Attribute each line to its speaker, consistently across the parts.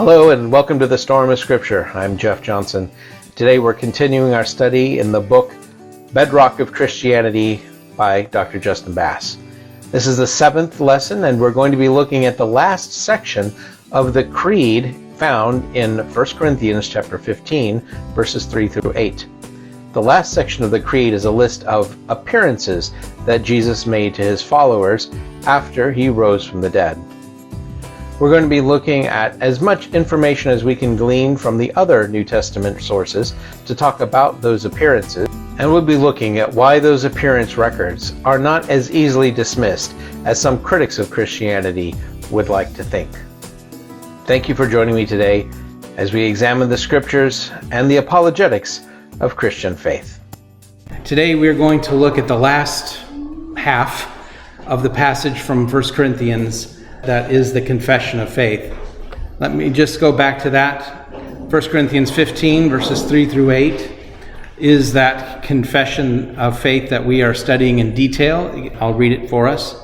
Speaker 1: Hello and welcome to the Storm of Scripture. I'm Jeff Johnson. Today we're continuing our study in the book Bedrock of Christianity by Dr. Justin Bass. This is the 7th lesson and we're going to be looking at the last section of the creed found in 1 Corinthians chapter 15 verses 3 through 8. The last section of the creed is a list of appearances that Jesus made to his followers after he rose from the dead. We're going to be looking at as much information as we can glean from the other New Testament sources to talk about those appearances, and we'll be looking at why those appearance records are not as easily dismissed as some critics of Christianity would like to think. Thank you for joining me today as we examine the scriptures and the apologetics of Christian faith.
Speaker 2: Today we're going to look at the last half of the passage from 1 Corinthians that is the confession of faith. Let me just go back to that. 1 Corinthians 15 verses 3 through 8 is that confession of faith that we are studying in detail. I'll read it for us.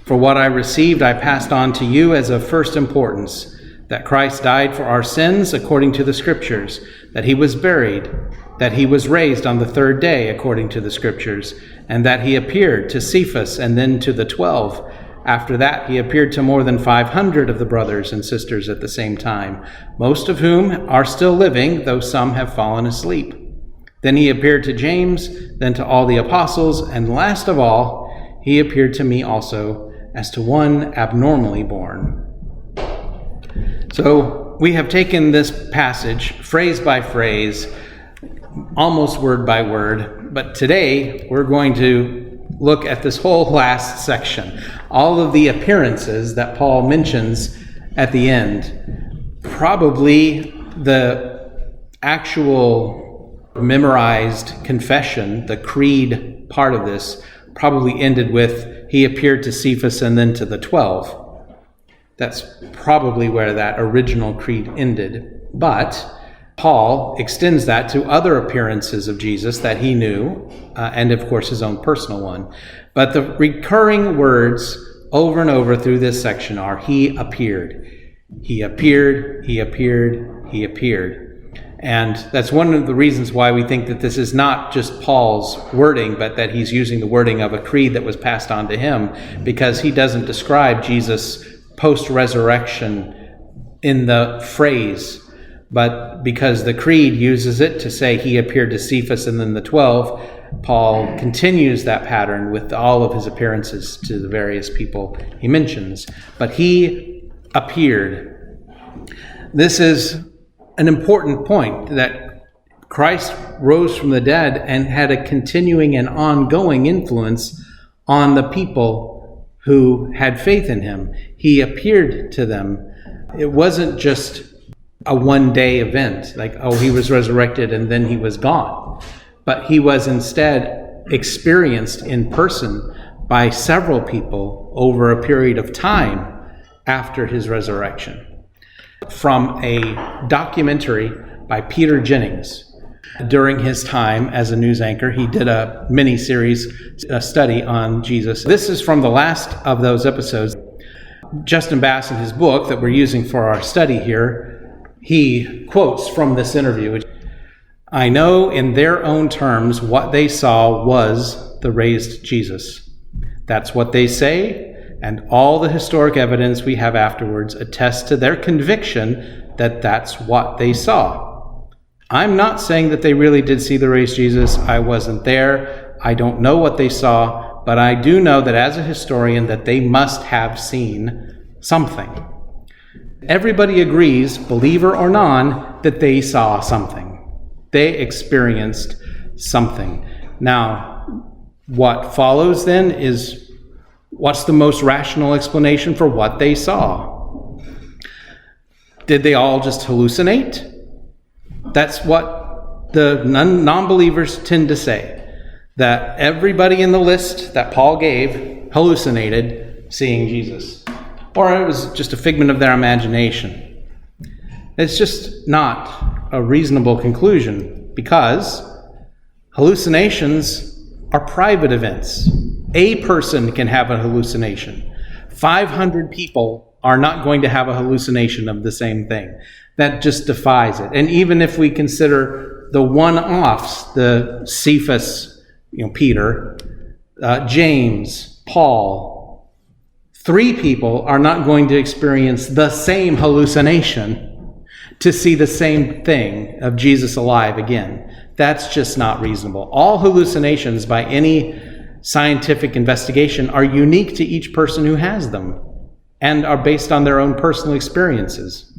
Speaker 2: For what I received I passed on to you as of first importance, that Christ died for our sins according to the Scriptures, that he was buried, that he was raised on the third day according to the Scriptures, and that he appeared to Cephas and then to the 12. After that, he appeared to more than 500 of the brothers and sisters at the same time, most of whom are still living, though some have fallen asleep. Then he appeared to James, then to all the apostles, and last of all, he appeared to me also as to one abnormally born. So we have taken this passage phrase by phrase, almost word by word, but today we're going to look at this whole last section. All of the appearances that Paul mentions at the end. Probably the actual memorized confession, the creed part of this, probably ended with, he appeared to Cephas and then to the 12. That's probably where that original creed ended. But Paul extends that to other appearances of Jesus that he knew, and of course his own personal one. But the recurring words over and over through this section are, he appeared. He appeared, he appeared, he appeared. And that's one of the reasons why we think that this is not just Paul's wording, but that he's using the wording of a creed that was passed on to him, because he doesn't describe Jesus post-resurrection in the phrase, but because the creed uses it to say he appeared to Cephas and then the 12, Paul continues that pattern with all of his appearances to the various people he mentions. But he appeared. This is an important point, that Christ rose from the dead and had a continuing and ongoing influence on the people who had faith in him. He appeared to them. It wasn't just a one-day event, like, oh, he was resurrected and then he was gone. But he was instead experienced in person by several people over a period of time after his resurrection. From a documentary by Peter Jennings, during his time as a news anchor, he did a mini-series study on Jesus. This is from the last of those episodes. Justin Bass, in his book that we're using for our study here, he quotes from this interview, I know in their own terms what they saw was the raised Jesus. That's what they say, and all the historic evidence we have afterwards attests to their conviction that that's what they saw. I'm not saying that they really did see the raised Jesus. I wasn't there. I don't know what they saw, but I do know that as a historian that they must have seen something. Everybody agrees, believer or non, that they saw something. They experienced something. Now, what follows then is, what's the most rational explanation for what they saw? Did they all just hallucinate? That's what the non-believers tend to say, that everybody in the list that Paul gave hallucinated seeing Jesus. Or it was just a figment of their imagination. It's just not a reasonable conclusion, because hallucinations are private events. A person can have a hallucination. 500 people are not going to have a hallucination of the same thing. That just defies it. And even if we consider the one-offs, the Cephas, Peter, James, Paul, 3 people are not going to experience the same hallucination to see the same thing of Jesus alive again. That's just not reasonable. All hallucinations by any scientific investigation are unique to each person who has them and are based on their own personal experiences.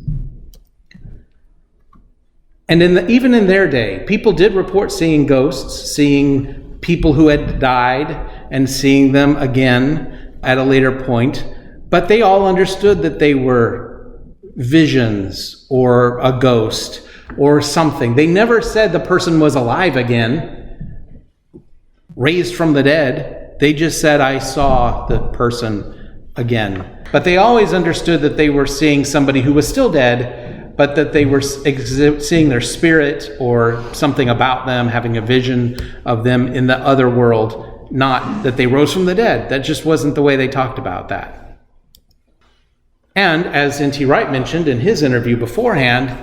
Speaker 2: And even in their day, people did report seeing ghosts, seeing people who had died, and seeing them again at a later point. But they all understood that they were visions or a ghost or something. They never said the person was alive again, raised from the dead. They just said, I saw the person again. But they always understood that they were seeing somebody who was still dead, but that they were seeing their spirit or something about them, having a vision of them in the other world, not that they rose from the dead. That just wasn't the way they talked about that. And as N.T. Wright mentioned in his interview beforehand,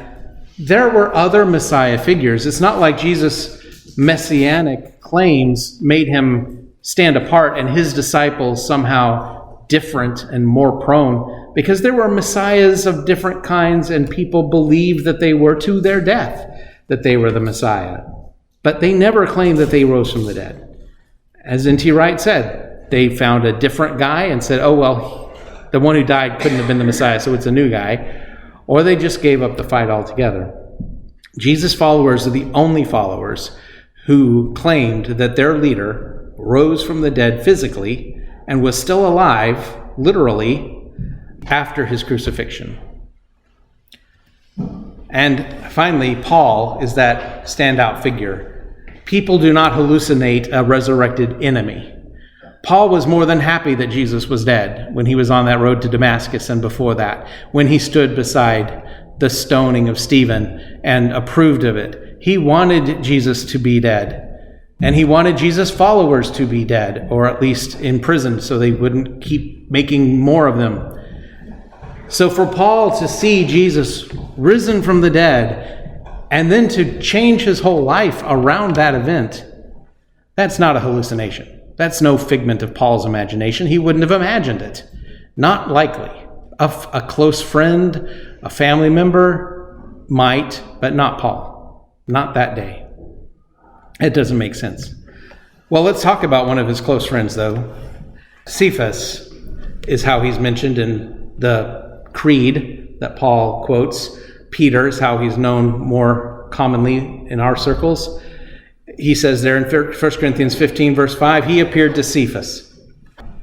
Speaker 2: there were other Messiah figures. It's not like Jesus' messianic claims made him stand apart and his disciples somehow different and more prone, because there were messiahs of different kinds and people believed that they were to their death, that they were the Messiah. But they never claimed that they rose from the dead. As N.T. Wright said, they found a different guy and said, oh, well, the one who died couldn't have been the Messiah, so it's a new guy. Or they just gave up the fight altogether. Jesus' followers are the only followers who claimed that their leader rose from the dead physically and was still alive, literally, after his crucifixion. And finally, Paul is that standout figure. People do not hallucinate a resurrected enemy. Paul was more than happy that Jesus was dead when he was on that road to Damascus and before that, when he stood beside the stoning of Stephen and approved of it. He wanted Jesus to be dead, and he wanted Jesus' followers to be dead, or at least imprisoned so they wouldn't keep making more of them. So for Paul to see Jesus risen from the dead and then to change his whole life around that event, that's not a hallucination. That's no figment of Paul's imagination. He wouldn't have imagined it. Not likely. A close friend, a family member might, but not Paul. Not that day. It doesn't make sense. Well, let's talk about one of his close friends, though. Cephas is how he's mentioned in the creed that Paul quotes. Peter is how he's known more commonly in our circles. He says there in 1 Corinthians 15, verse 5, he appeared to Cephas.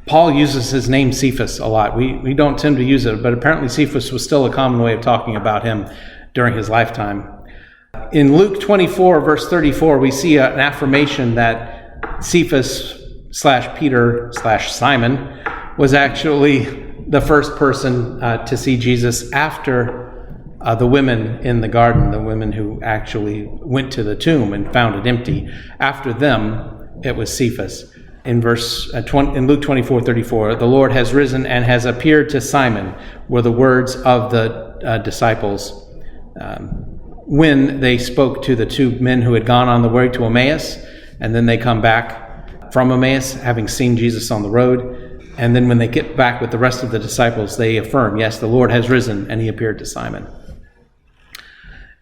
Speaker 2: Paul uses his name Cephas a lot. We don't tend to use it, but apparently Cephas was still a common way of talking about him during his lifetime. In Luke 24, verse 34, we see an affirmation that Cephas / Peter / Simon was actually the first person to see Jesus after the women in the garden, the women who actually went to the tomb and found it empty. After them, it was Cephas. In in Luke 24:34, the Lord has risen and has appeared to Simon, were the words of the disciples when they spoke to the 2 men who had gone on the way to Emmaus, and then they come back from Emmaus, having seen Jesus on the road. And then when they get back with the rest of the disciples, they affirm, yes, the Lord has risen, and he appeared to Simon.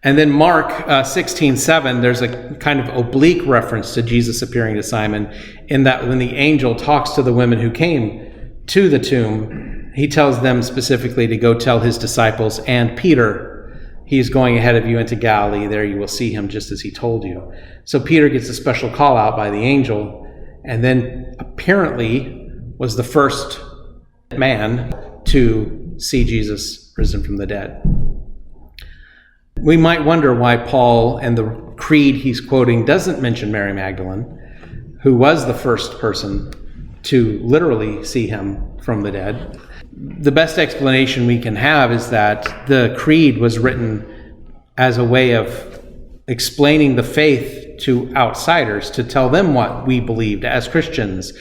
Speaker 2: And then Mark 16:7, there's a kind of oblique reference to Jesus appearing to Simon, in that when the angel talks to the women who came to the tomb, he tells them specifically to go tell his disciples and Peter, he's going ahead of you into Galilee. There you will see him just as he told you. So Peter gets a special call out by the angel, and then apparently was the first man to see Jesus risen from the dead. We might wonder why Paul and the creed he's quoting doesn't mention Mary Magdalene, who was the first person to literally see him from the dead. The best explanation we can have is that the creed was written as a way of explaining the faith to outsiders, to tell them what we believed as Christians,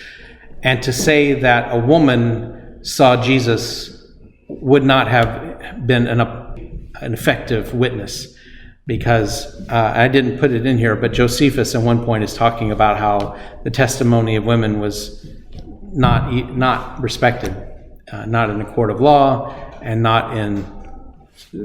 Speaker 2: and to say that a woman saw Jesus would not have been an effective witness, because I didn't put it in here, but Josephus at one point is talking about how the testimony of women was not respected, not in a court of law and not in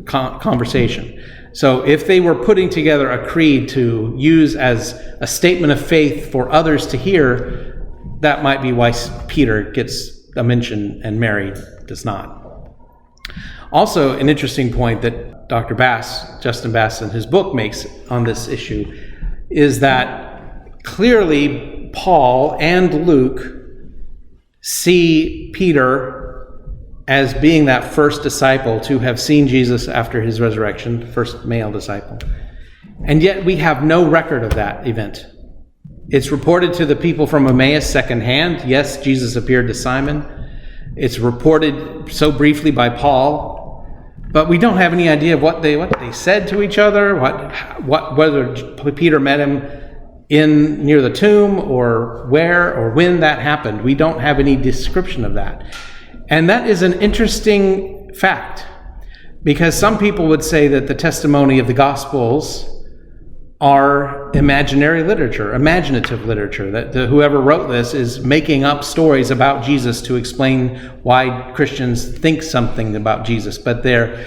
Speaker 2: conversation. So if they were putting together a creed to use as a statement of faith for others to hear, that might be why Peter gets a mention and Mary does not. Also, an interesting point that Dr. Bass, Justin Bass, in his book makes on this issue is that clearly Paul and Luke see Peter as being that first disciple to have seen Jesus after his resurrection, first male disciple. And yet we have no record of that event. It's reported to the people from Emmaus secondhand. Yes, Jesus appeared to Simon. It's reported so briefly by Paul, but we don't have any idea of what they said to each other, whether Peter met him near the tomb, or where or when that happened. We don't have any description of that. And that is an interesting fact, because some people would say that the testimony of the Gospels are imaginative literature, that whoever wrote this is making up stories about Jesus to explain why Christians think something about Jesus, but they're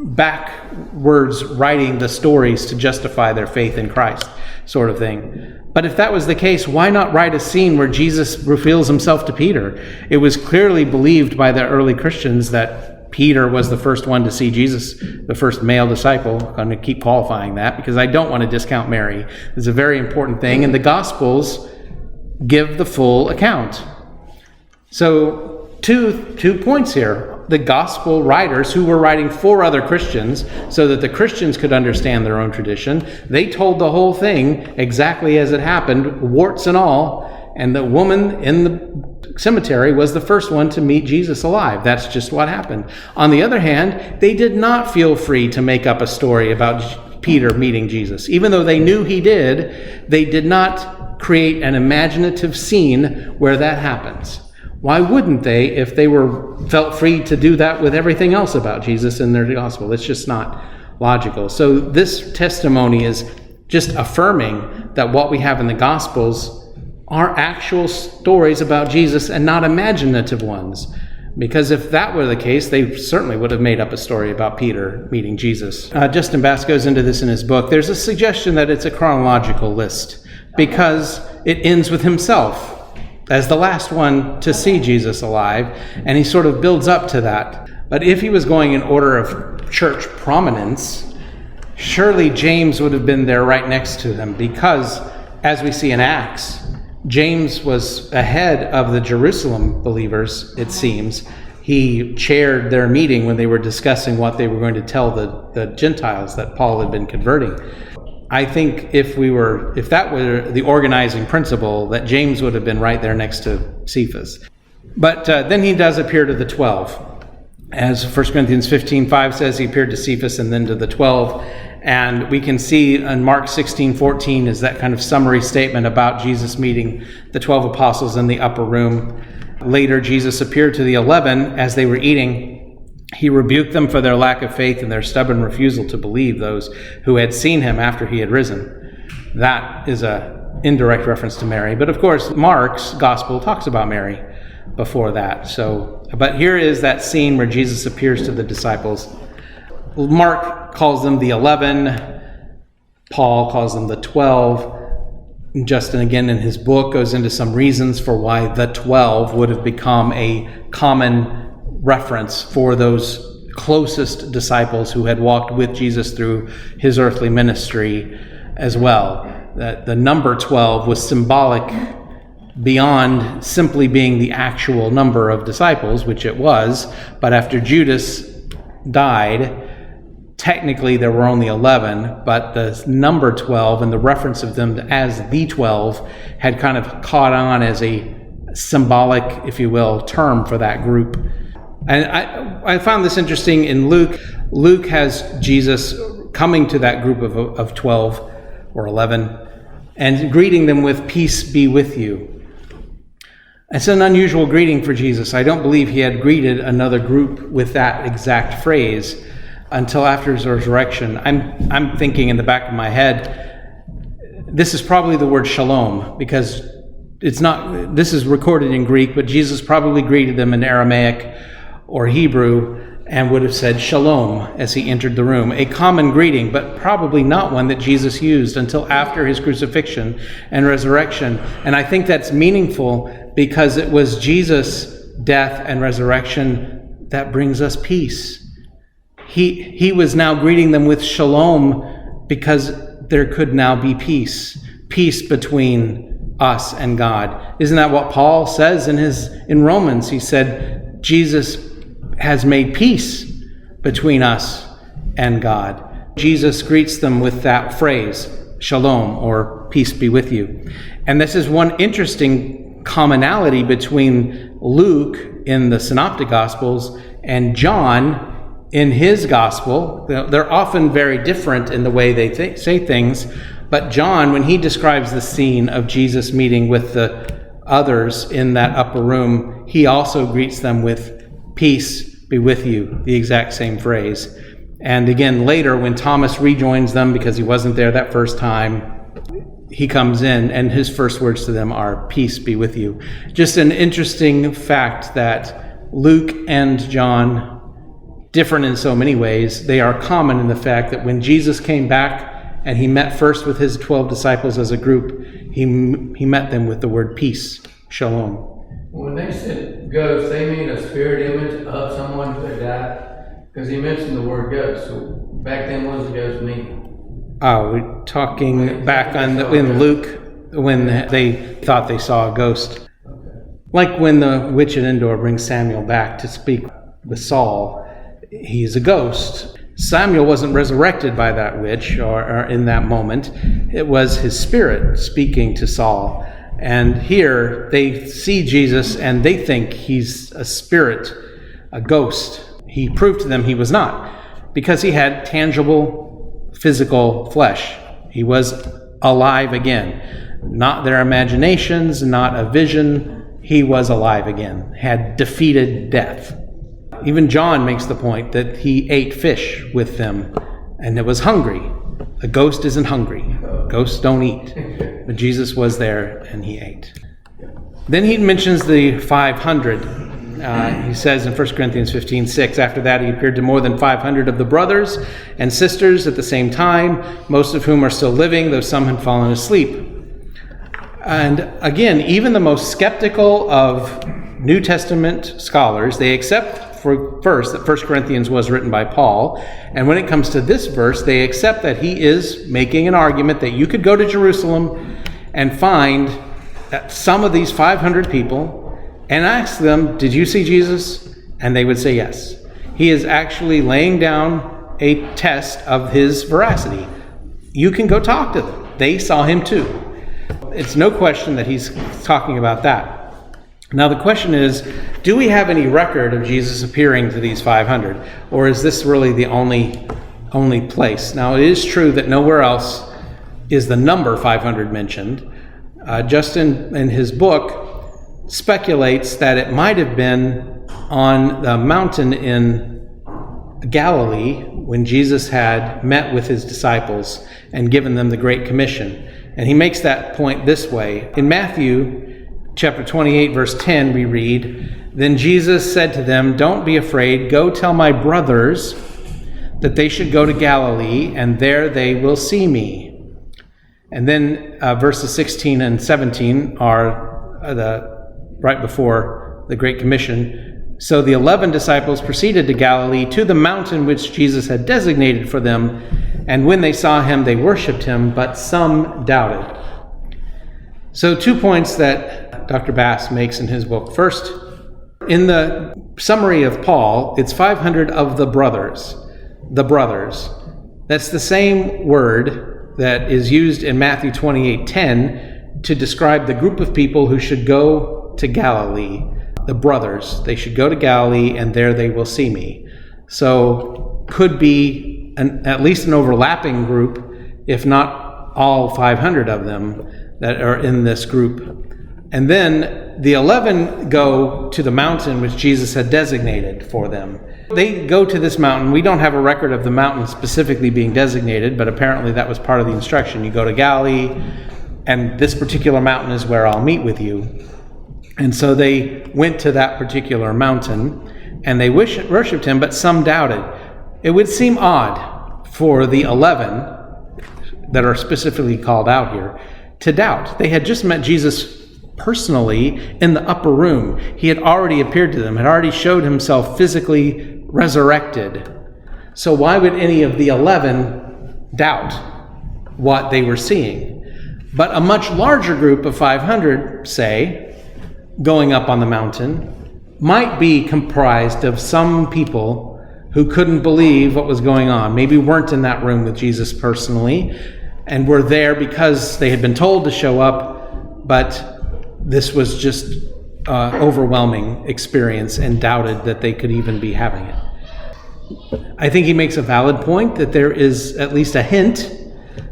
Speaker 2: backwards writing the stories to justify their faith in Christ, sort of thing. But if that was the case, why not write a scene where Jesus reveals himself to Peter? It was clearly believed by the early Christians that Peter was the first one to see Jesus, the first male disciple. I'm going to keep qualifying that because I don't want to discount Mary. It's a very important thing, and the Gospels give the full account. So two points here. The Gospel writers, who were writing for other Christians so that the Christians could understand their own tradition, they told the whole thing exactly as it happened, warts and all, and the woman in the cemetery was the first one to meet Jesus alive. That's just what happened. On the other hand, they did not feel free to make up a story about Peter meeting Jesus. Even though they knew he did, they did not create an imaginative scene where that happens. Why wouldn't they if they felt free to do that with everything else about Jesus in their gospel? It's just not logical. So this testimony is just affirming that what we have in the Gospels are actual stories about Jesus and not imaginative ones. Because if that were the case, they certainly would have made up a story about Peter meeting Jesus. Justin Bass goes into this in his book. There's a suggestion that it's a chronological list because it ends with himself as the last one to see Jesus alive, and he sort of builds up to that. But if he was going in order of church prominence, surely James would have been there right next to him, because as we see in Acts, James was ahead of the Jerusalem believers, it seems. He chaired their meeting when they were discussing what they were going to tell the Gentiles that Paul had been converting. I think if that were the organizing principle, that James would have been right there next to Cephas. But then he does appear to the 12. As 1 Corinthians 15:5 says, he appeared to Cephas and then to the 12. And we can see in Mark 16:14 is that kind of summary statement about Jesus meeting the 12 apostles in the upper room. Later, Jesus appeared to the 11 as they were eating. He rebuked them for their lack of faith and their stubborn refusal to believe those who had seen him after he had risen. That is an indirect reference to Mary. But of course, Mark's gospel talks about Mary before that. But here is that scene where Jesus appears to the disciples. Mark calls them the 11. Paul calls them the 12. Justin, again, in his book, goes into some reasons for why the 12 would have become a common reference for those closest disciples who had walked with Jesus through his earthly ministry as well. That the number 12 was symbolic beyond simply being the actual number of disciples, which it was, but after Judas died, technically there were only 11, but the number 12 and the reference of them as the 12 had kind of caught on as a symbolic, if you will, term for that group. And I found this interesting in Luke. Luke has Jesus coming to that group of 12 or 11 and greeting them with "Peace be with you." It's an unusual greeting for Jesus. I don't believe he had greeted another group with that exact phrase until after his resurrection. I'm thinking in the back of my head, this is probably the word shalom, because this is recorded in Greek, but Jesus probably greeted them in Aramaic or Hebrew and would have said shalom as he entered the room. A common greeting, but probably not one that Jesus used until after his crucifixion and resurrection. And I think that's meaningful because it was Jesus' death and resurrection that brings us peace. He was now greeting them with shalom because there could now be peace between us and God. Isn't that what Paul says in Romans? He said, Jesus has made peace between us and God. Jesus greets them with that phrase, shalom, or peace be with you. And this is one interesting commonality between Luke in the Synoptic Gospels and John in his Gospel. They're often very different in the way they say things, but John, when he describes the scene of Jesus meeting with the others in that upper room, he also greets them with peace be with you, the exact same phrase. And again, later when Thomas rejoins them because he wasn't there that first time, he comes in and his first words to them are, peace be with you. Just an interesting fact that Luke and John, different in so many ways, they are common in the fact that when Jesus came back and he met first with his 12 disciples as a group, he met them with the word peace, shalom.
Speaker 3: When they said ghost, they mean a spirit image of someone who had died? Because he mentioned the word ghost. So back then, what does ghost mean?
Speaker 2: Oh, we're talking back in Luke when they thought they saw a ghost.
Speaker 3: Okay.
Speaker 2: Like when the witch at Endor brings Samuel back to speak with Saul, he's a ghost. Samuel wasn't resurrected by that witch or in that moment. It was his spirit speaking to Saul. And here they see Jesus and they think he's a spirit, a ghost. He proved to them he was not, because he had tangible physical flesh. He was alive again. Not their imaginations, not a vision. He was alive again, had defeated death. Even John makes the point that he ate fish with them and it was hungry. A ghost isn't hungry. Ghosts don't eat. But Jesus was there and he ate. Then he mentions the 500. He says in 1 Corinthians 15:6, after that he appeared to more than 500 of the brothers and sisters at the same time, most of whom are still living, though some had fallen asleep. And again, even the most skeptical of New Testament scholars, they accept first that 1 Corinthians was written by Paul, and when it comes to this verse, they accept that he is making an argument that you could go to Jerusalem and find that some of these 500 people and ask them, did you see Jesus? And they would say yes. He is actually laying down a test of his veracity. You can go talk to them. They saw him too. It's no question that he's talking about that. Now the question is, do we have any record of Jesus appearing to these 500? Or is this really the only place? Now it is true that nowhere else is the number 500 mentioned. Justin, in his book, speculates that it might have been on the mountain in Galilee when Jesus had met with his disciples and given them the Great Commission. And he makes that point this way. In Matthew chapter 28, verse 10, we read, then Jesus said to them, don't be afraid. Go tell my brothers that they should go to Galilee, and there they will see me. And then verses 16 and 17 are right before the Great Commission. So the 11 disciples proceeded to Galilee, to the mountain which Jesus had designated for them. And when they saw him, they worshipped him, but some doubted. So 2 points that Dr. Bass makes in his book. First, in the summary of Paul, it's 500 of the brothers. The brothers. That's the same word that is used in Matthew 28:10 to describe the group of people who should go to Galilee. The brothers. They should go to Galilee, and there they will see me. So could be at least an overlapping group, if not all 500 of them that are in this group. And then the 11 go to the mountain which Jesus had designated for them. They go to this mountain. We don't have a record of the mountain specifically being designated, but apparently that was part of the instruction. You go to Galilee, and this particular mountain is where I'll meet with you. And so they went to that particular mountain, and they worshipped him, but some doubted. It would seem odd for the 11 that are specifically called out here to doubt. They had just met Jesus personally in the upper room. He had already appeared to them, had already showed himself physically resurrected. So why would any of the 11 doubt what they were seeing? But a much larger group of 500, say, going up on the mountain, might be comprised of some people who couldn't believe what was going on, maybe weren't in that room with Jesus personally, and were there because they had been told to show up, but this was just overwhelming experience and doubted that they could even be having it. I think he makes a valid point that there is at least a hint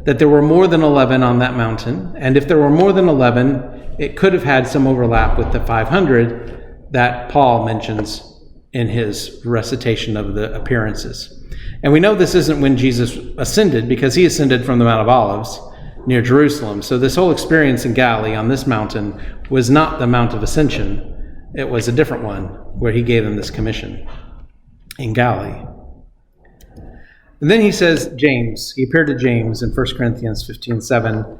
Speaker 2: that there were more than 11 on that mountain, and if there were more than 11, it could have had some overlap with the 500 that Paul mentions in his recitation of the appearances. And we know this isn't when Jesus ascended, because he ascended from the Mount of Olives near Jerusalem. So this whole experience in Galilee on this mountain was not the Mount of Ascension. It was a different one where he gave them this commission in Galilee. And then he says James. He appeared to James in 1 Corinthians 15:7.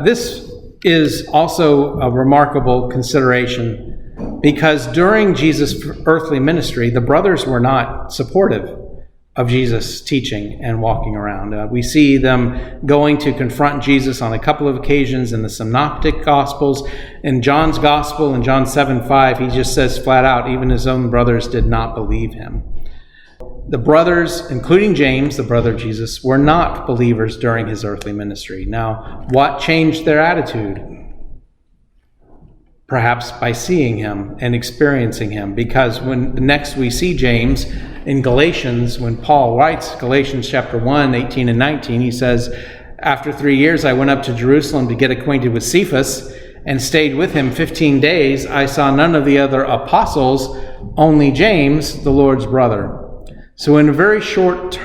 Speaker 2: This is also a remarkable consideration, because during Jesus' earthly ministry, the brothers were not supportive of Jesus' teaching and walking around. We see them going to confront Jesus on a couple of occasions in the Synoptic Gospels. In John's Gospel, in John 7:5, he just says flat out, even his own brothers did not believe him. The brothers, including James, the brother of Jesus, were not believers during his earthly ministry. Now, what changed their attitude? Perhaps by seeing him and experiencing him, because when next we see James in Galatians, when Paul writes Galatians chapter 1, 18 and 19, he says, after 3 years I went up to Jerusalem to get acquainted with Cephas and stayed with him 15 days. I saw none of the other apostles, only James, the Lord's brother. So in a very short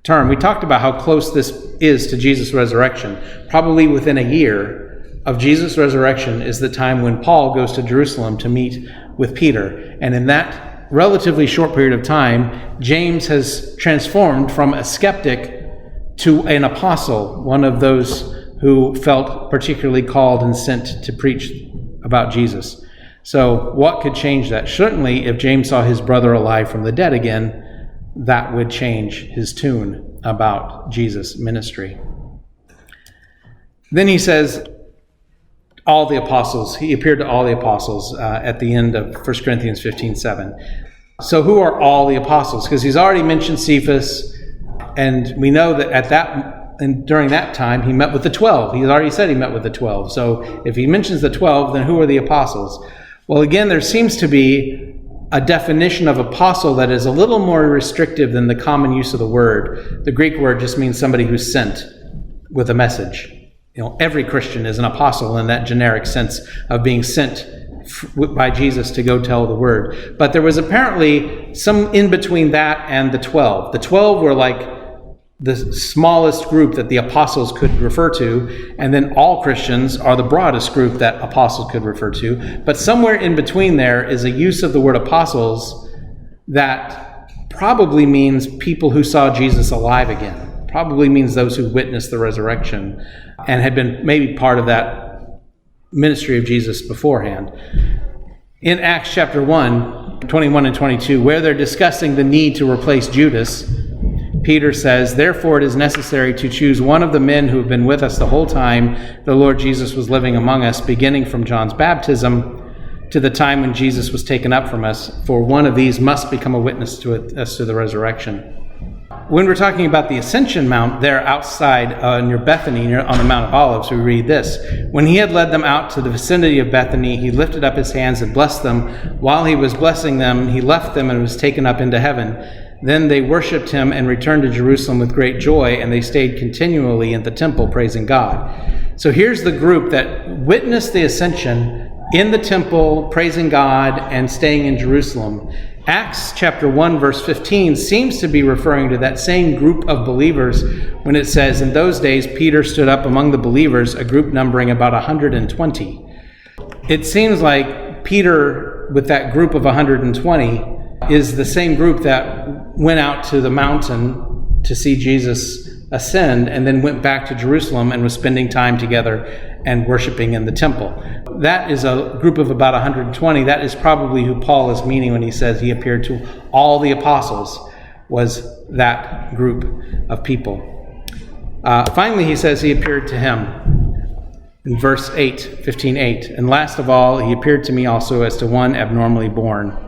Speaker 2: term, we talked about how close this is to Jesus' resurrection. Probably within a year of Jesus' resurrection is the time when Paul goes to Jerusalem to meet with Peter. And in that relatively short period of time, James has transformed from a skeptic to an apostle, one of those who felt particularly called and sent to preach about Jesus. So what could change that? Certainly, if James saw his brother alive from the dead again, that would change his tune about Jesus' ministry. Then he says, all the apostles, he appeared to all the apostles at the end of 1 Corinthians 15:7. So who are all the apostles? Because he's already mentioned Cephas, and we know that during that time he met with the 12. He's already said he met with the 12. So if he mentions the 12, then who are the apostles? Well, again, there seems to be a definition of apostle that is a little more restrictive than the common use of the word. The Greek word just means somebody who's sent with a message. Every Christian is an apostle in that generic sense of being sent by Jesus to go tell the word. But there was apparently some in between that and the 12. The 12 were like the smallest group that the apostles could refer to, and then all Christians are the broadest group that apostles could refer to. But somewhere in between there is a use of the word apostles that probably means people who saw Jesus alive again. Probably means those who witnessed the resurrection and had been maybe part of that ministry of Jesus beforehand. In Acts chapter 1, 21 and 22, where they're discussing the need to replace Judas, Peter says, therefore it is necessary to choose one of the men who have been with us the whole time the Lord Jesus was living among us, beginning from John's baptism to the time when Jesus was taken up from us, for one of these must become a witness to us to the resurrection. When we're talking about the Ascension Mount, there outside near Bethany, on the Mount of Olives, we read this. When he had led them out to the vicinity of Bethany, he lifted up his hands and blessed them. While he was blessing them, he left them and was taken up into heaven. Then they worshipped him and returned to Jerusalem with great joy, and they stayed continually in the temple praising God. So here's the group that witnessed the ascension in the temple, praising God, and staying in Jerusalem. Acts chapter 1, verse 15 seems to be referring to that same group of believers when it says, in those days Peter stood up among the believers, a group numbering about 120. It seems like Peter, with that group of 120, is the same group that went out to the mountain to see Jesus ascend and then went back to Jerusalem and was spending time together and worshiping in the temple. That is a group of about 120. That is probably who Paul is meaning when he says he appeared to all the apostles, was that group of people. Finally, he says he appeared to him in verse 8, 15:8. And last of all, he appeared to me also as to one abnormally born.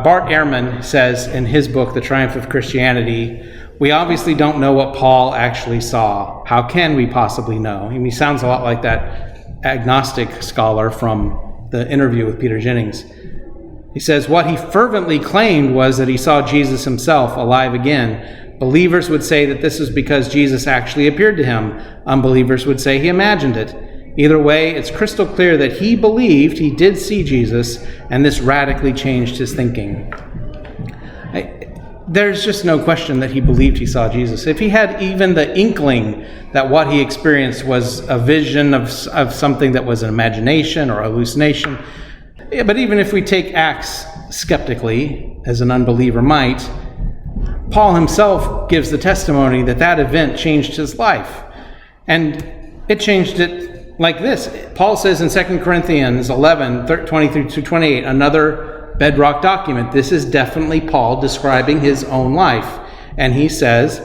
Speaker 2: Bart Ehrman says in his book, The Triumph of Christianity, we obviously don't know what Paul actually saw. How can we possibly know? He sounds a lot like that agnostic scholar from the interview with Peter Jennings. He says, what he fervently claimed was that he saw Jesus himself alive again. Believers would say that this is because Jesus actually appeared to him. Unbelievers would say he imagined it. Either way, it's crystal clear that he believed he did see Jesus, and this radically changed his thinking. There's just no question that he believed he saw Jesus. If he had even the inkling that what he experienced was a vision of something that was an imagination or hallucination, but even if we take Acts skeptically, as an unbeliever might, Paul himself gives the testimony that that event changed his life. And it changed it like this. Paul says in 2 Corinthians 11, 20-28, another Bedrock document. This is definitely Paul describing his own life. And he says,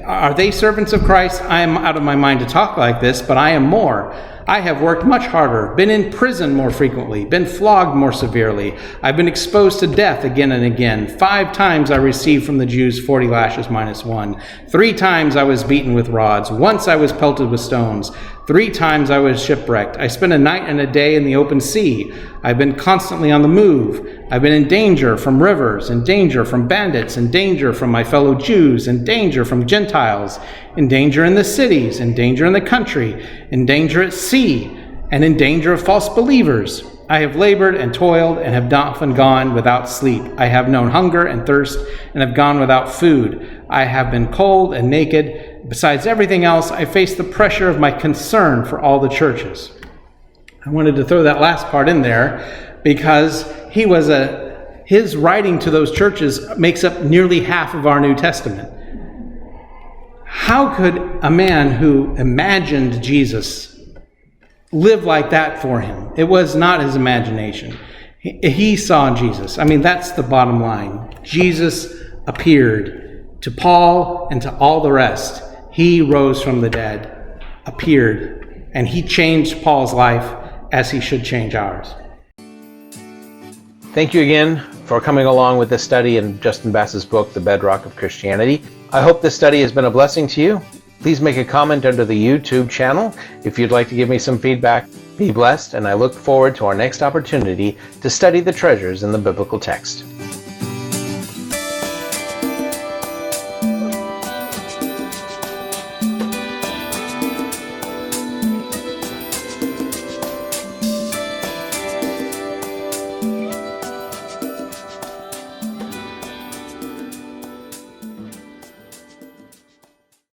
Speaker 2: are they servants of Christ? I am out of my mind to talk like this, but I am more. I have worked much harder, been in prison more frequently, been flogged more severely. I've been exposed to death again and again. 5 times I received from the Jews 40 lashes minus 1. 3 times I was beaten with rods. Once I was pelted with stones. 3 times I was shipwrecked. I spent a night and a day in the open sea. I've been constantly on the move. I've been in danger from rivers, in danger from bandits, in danger from my fellow Jews, in danger from Gentiles, in danger in the cities, in danger in the country, in danger at sea, and in danger of false believers. I have labored and toiled and have often gone without sleep. I have known hunger and thirst and have gone without food. I have been cold and naked. Besides everything else, I face the pressure of my concern for all the churches. I wanted to throw that last part in there because his writing to those churches makes up nearly half of our New Testament. How could a man who imagined Jesus live like that for him? It was not his imagination. He saw Jesus. I mean, that's the bottom line. Jesus appeared to Paul and to all the rest. He rose from the dead, appeared, and he changed Paul's life as he should change ours.
Speaker 1: Thank you again for coming along with this study in Justin Bass's book, The Bedrock of Christianity. I hope this study has been a blessing to you. Please make a comment under the YouTube channel if you'd like to give me some feedback. Be blessed, and I look forward to our next opportunity to study the treasures in the biblical text.